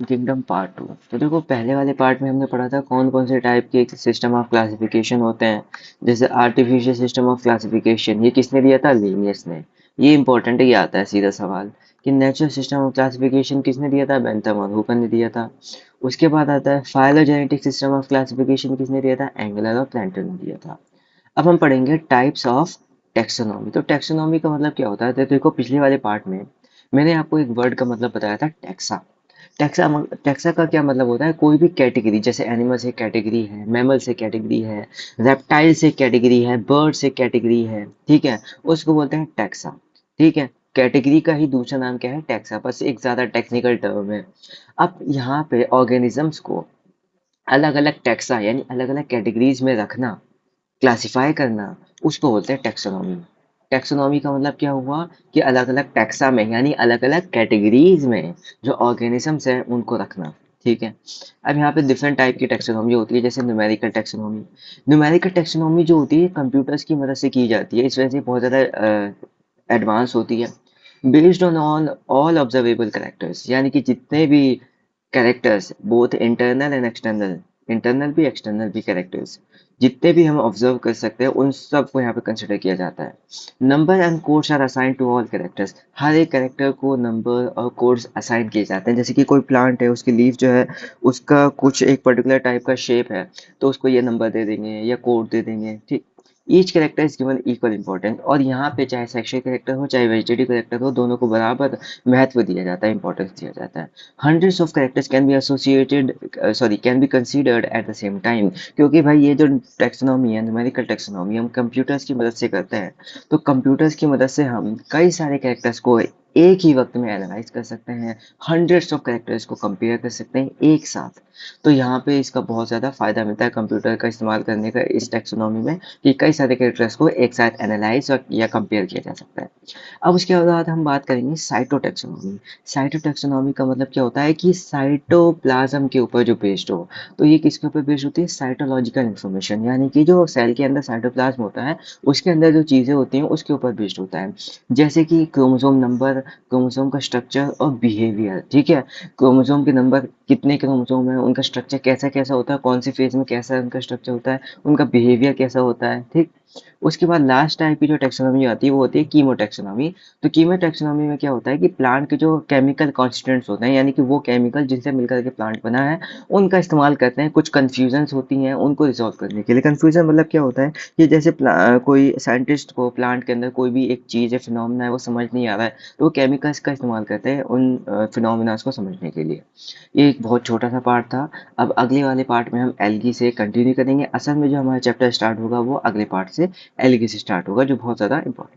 Kingdom part two. तो देखो, पहले वाले पार्ट में हमने पढ़ा था कौन कौन से टाइप के सिस्टम ऑफ क्लासिफिकेशन होते हैं। जैसे आर्टिफिशियल सिस्टम ऑफ क्लासिफिकेशन, ये किसने दिया था? लीनियस ने। ये इंपॉर्टेंट है, ये आता है सीधा सवाल कि नेचुरल सिस्टम ऑफ क्लासिफिकेशन किसने दिया था? बेंथम और हुकर ने दिया था। उसके बाद आता है फाइलोजेनेटिक सिस्टम ऑफ क्लासिफिकेशन, किसने दिया था? एंगलर और प्लैंटर ने दिया था। अब हम पढ़ेंगे टाइप्स ऑफ टेक्सोनॉमी। तो टेक्सोनॉमी का मतलब क्या होता है? तो देखो, पिछले वाले पार्ट में मैंने आपको एक वर्ड का मतलब बताया था, टैक्सा। टैक्सा का क्या मतलब होता है? कोई भी कैटेगरी, जैसे एनिमल से कैटेगरी है, मैमल से कैटेगरी है, रेप्टाइल से कैटेगरी है, बर्ड से कैटेगरी है, ठीक है, उसको बोलते हैं टैक्सा। ठीक है, कैटेगरी का ही दूसरा नाम क्या है? टैक्सा। बस एक ज्यादा टेक्निकल टर्म है। अब यहाँ पे ऑर्गेनिजम्स को अलग अलग टैक्सा यानी अलग अलग कैटेगरीज में रखना, क्लासिफाई करना, उसको बोलते हैं टैक्सोनॉमी। टैक्सोनॉमी का मतलब क्या हुआ कि अलग अलग टैक्सा में यानी अलग अलग कैटेगरीज में जो ऑर्गेनिजम्स हैं उनको रखना। ठीक है। अब यहाँ पे डिफरेंट टाइप की टैक्सोनॉमी होती है, जैसे न्यूमेरिकल टैक्सोनॉमी। न्यूमेरिकल टैक्सोनॉमी जो होती है कंप्यूटर्स की मदद से की जाती है, इस वजह से बहुत ज़्यादा एडवांस होती है। Based on all observable characters, यानी कि जितने भी characters, both internal and external, internal भी एक्सटर्नल भी कैरेक्टर्स, जितने भी हम ऑब्जर्व कर सकते हैं उन सब को यहाँ पे कंसिडर किया जाता है। Number and codes are assign to all characters. हर एक कैरेक्टर को नंबर और कोड्स असाइन किए जाते हैं। जैसे कि कोई प्लांट है, उसकी लीफ जो है, उसका कुछ एक पर्टिकुलर टाइप का शेप है, तो उसको ये नंबर दे देंगे या कोड दे देंगे। ठीक। Each character is given equal importance, और यहाँ पे चाहे सेक्सुअल कैरेक्टर हो चाहे वेजिटेटिव कैरेक्टर हो, दोनों को बराबर महत्व दिया जाता है, इंपॉर्टेंस दिया जाता है। Hundreds of characters can be associated, sorry, can be considered at the same time. क्योंकि भाई ये जो टेक्सोनॉमी है, न्यूमेरिकल टेक्सोनॉमी, हम कंप्यूटर्स की मदद से करते हैं। तो कंप्यूटर्स की मदद से हम कई सारे कैरेक्टर्स को एक ही वक्त में एनालाइज कर सकते हैं, हंड्रेड्स ऑफ कैरेक्टर्स को कंपेयर कर सकते हैं एक साथ। तो यहाँ पे इसका बहुत ज़्यादा फायदा मिलता है कंप्यूटर का इस्तेमाल करने का इस टेक्सोनॉमी में, कि कई सारे कैरेक्टर्स को एक साथ एनालाइज और या कंपेयर किया जा सकता है। अब उसके बाद हम बात करेंगे साइटोटैक्सोनॉमी। साइटोटैक्सोनॉमी का मतलब क्या होता है कि साइटोप्लाज्म के ऊपर जो बेस्ड हो। तो ये किसके ऊपर बेस्ड होती है? साइटोलॉजिकल इंफॉर्मेशन, यानी कि जो सेल के अंदर साइटोप्लाज्म होता है उसके अंदर जो चीज़ें होती हैं उसके ऊपर बेस्ड होता है। जैसे कि क्रोमोसोम नंबर, क्रोमोसोम का स्ट्रक्चर और बिहेवियर। ठीक है, क्रोमोसोम के नंबर, कितने क्रोमोसोम है, उनका स्ट्रक्चर कैसा कैसा होता है, कौन सी फेज में कैसा उनका स्ट्रक्चर होता है, उनका बिहेवियर कैसा होता है। ठीक। उसके बाद लास्ट टाइप की जो टेक्सोनॉमी आती है वो होती है कीमो टेक्सोनॉमी। तो कीमो टेक्सोनॉमी में क्या होता है कि प्लांट के जो केमिकल कॉन्स्टिट्यूएंट्स होते हैं, यानी कि वो केमिकल जिनसे मिलकर के प्लांट बना है, उनका इस्तेमाल करते हैं कुछ कन्फ्यूजन्स होती हैं उनको रिजॉल्व करने के लिए। कन्फ्यूजन मतलब क्या होता है कि जैसे कोई साइंटिस्ट को प्लांट के अंदर कोई भी एक चीज़ है, फिनोमिना है, वो समझ नहीं आ रहा है, तो वो केमिकल्स का इस्तेमाल करते हैं उन फिनोमिनास को समझने के लिए। ये एक बहुत छोटा सा पार्ट था। अब अगले वाले पार्ट में हम एल्गी से कंटिन्यू करेंगे। असल में जो हमारा चैप्टर स्टार्ट होगा वो अगले पार्ट से एल्गी से स्टार्ट होगा, जो बहुत ज़्यादा इंपॉर्टेंट